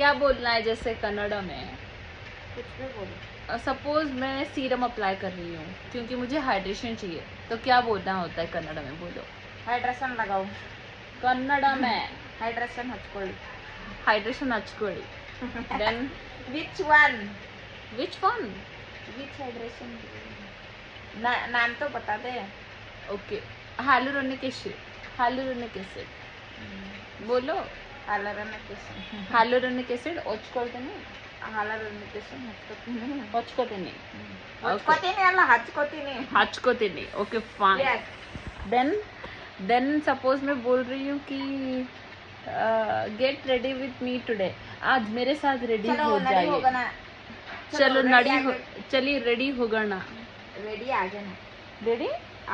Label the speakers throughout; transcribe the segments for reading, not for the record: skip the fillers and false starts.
Speaker 1: क्या बोलना है जैसे कन्नड़ में?
Speaker 2: कुछ भी बोलो।
Speaker 1: सपोज मैं सीरम अप्लाई कर रही हूँ क्योंकि मुझे हाइड्रेशन चाहिए, तो क्या बोलना होता है कन्नड़ में? बोलो।
Speaker 2: हाइड्रेशन लगाओ।
Speaker 1: कन्नड़ में
Speaker 2: हाइड्रेशन हಚ್ಕೊಳ್ಳಿ।
Speaker 1: हाइड्रेशन हच्ಕೊಳ್ಳಿ। Then
Speaker 2: Which one?
Speaker 1: which one?
Speaker 2: Which hydration? नाम तो बता दे।
Speaker 1: Okay, hyaluronic acid, hyaluronic acid बोलो।
Speaker 2: hyaluronic acid
Speaker 1: hyaluronic acid ಹಚ್ಕೊಳ್ತೀನಿ.
Speaker 2: hyaluronic acid ಹಚ್ಕೊತೀನಿ.
Speaker 1: ಹಚ್ಕೊತೀನಿ.
Speaker 2: ಹಚ್ಕೊತೀನಿ ಅಲ್ಲ ಹಚ್ಕೊತೀನಿ.
Speaker 1: हच्कोತೀನಿ. Okay fine.
Speaker 2: Yes.
Speaker 1: Then suppose मैं बोल रही हूँ कि get ready with me today, आज मेरे साथ रेडी
Speaker 2: चलो
Speaker 1: हो
Speaker 2: नड़ी
Speaker 1: जाइए.
Speaker 2: होगा ना।
Speaker 1: चलो
Speaker 2: ready
Speaker 1: नड़ी हो,
Speaker 2: आगे-
Speaker 1: चलिए रेडी होಗೋಣ.
Speaker 2: ರೆಡಿ ಆಗೋಣ.
Speaker 1: रेडी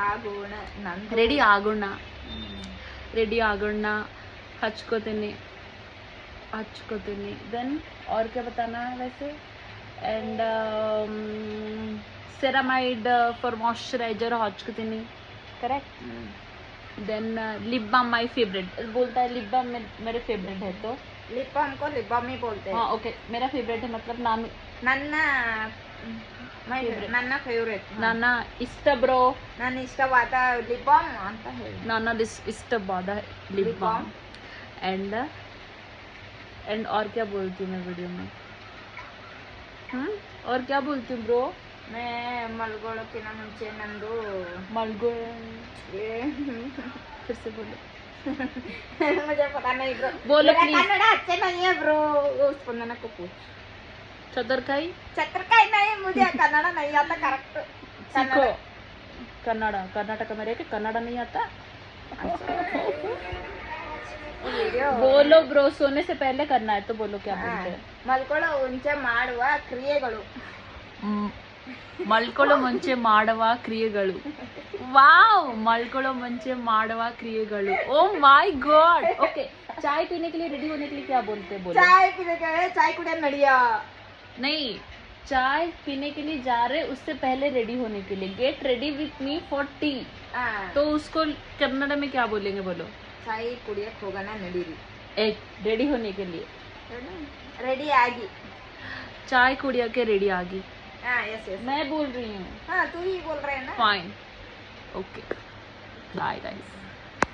Speaker 2: ಆಗೋಣ ನಂದು.
Speaker 1: रेडी ಆಗೋಣ. रेडी ಆಗೋಣ. हच्कोತೀನಿ. देन और क्या बताना है वैसे? एंड सेरामाइड फॉर मॉइस्चराइजर हच्कोತೀನಿ. Correct. Then lip balm my favourite, बोलता है लिप बाम मेरे फेवरेट है तो
Speaker 2: ಲಿಪ್ ಬಾಮ್ को ಲಿಪ್ ಬಾಮ್ ही बोलते हैं.
Speaker 1: हाँ ओके, मेरा फेवरेट है मतलब ನಾನು
Speaker 2: ನನ್ನ
Speaker 1: Favorite.
Speaker 2: ನನ್ನ ಫೇವರೇಟ್.
Speaker 1: ನನ್ನ ಇಷ್ಟ ಬ್ರೋ,
Speaker 2: ನನ್ನ ಇಷ್ಟವಾದ ಲಿಪ್ ಬಾಮ್ ಅಂತ ಹೇಳಿ.
Speaker 1: ನನ್ನ ಇಷ್ಟವಾದ lip
Speaker 2: Lip
Speaker 1: balm.
Speaker 2: balm.
Speaker 1: And और क्या बोलती हूँ मैं वीडियो में? और क्या बोलती हूँ ब्रो?
Speaker 2: मैं ಮಲ್ಗೊಳಕ್ಕಿಂತ ಮುಂಚೆ ನಂದು
Speaker 1: मलगो. फिर से बोलो.
Speaker 2: मुझे पता नहीं ब्रो.
Speaker 1: बोलो
Speaker 2: मेरा
Speaker 1: please.
Speaker 2: कन्नड़ अच्छे नहीं है ब्रो. स्पंदना को पूछ.
Speaker 1: चतुरकाई
Speaker 2: छत्रकाई नहीं, मुझे कन्नड़ नहीं आता करेक्ट.
Speaker 1: सीखो. कन्नड़, कर्नाटक में रह के कन्नड़ नहीं आता? बोलो ब्रो, सोने से पहले करना है तो बोलो क्या बोलते हैं.
Speaker 2: ಮಲ್ಕೊಳ್ಳೋ ಮುಂಚೆ ಮಾಡುವ ಕ್ರಿಯೆಗಳು.
Speaker 1: ಮಲ್ಕೊಳ್ಳೋ ಮುಂಚೆ ಮಾಡುವ ಕ್ರಿಯೆಗಳು. ವಾವ್, ಮಲ್ಕೊಳ್ಳೋ ಮುಂಚೆ ಮಾಡುವ ಕ್ರಿಯೆಗಳು. Oh my God. ओके, चाय पीने के लिए रेडी होने के लिए क्या बोलते हैं? बोलो.
Speaker 2: चाय पीने के चाय कुड़े नड़िया.
Speaker 1: नहीं, चाय पीने के लिए जा रहे उससे पहले रेडी होने के लिए, gate ready with me for T, तो उसको कन्नड़ में क्या बोलेंगे? बोलो.
Speaker 2: चाय कुड़ियಕ್ಕೆ ಹೋಗೋಣ ನಡೀರಿ.
Speaker 1: एक रेडी होने के लिए
Speaker 2: रेडी आगी.
Speaker 1: चाय कुड़िया के रेडी आ गई.
Speaker 2: हाँ यस यस.
Speaker 1: मैं बोल रही हूँ.
Speaker 2: हाँ तू ही बोल रहे हैं ना.
Speaker 1: फाइन. Okay, bye guys.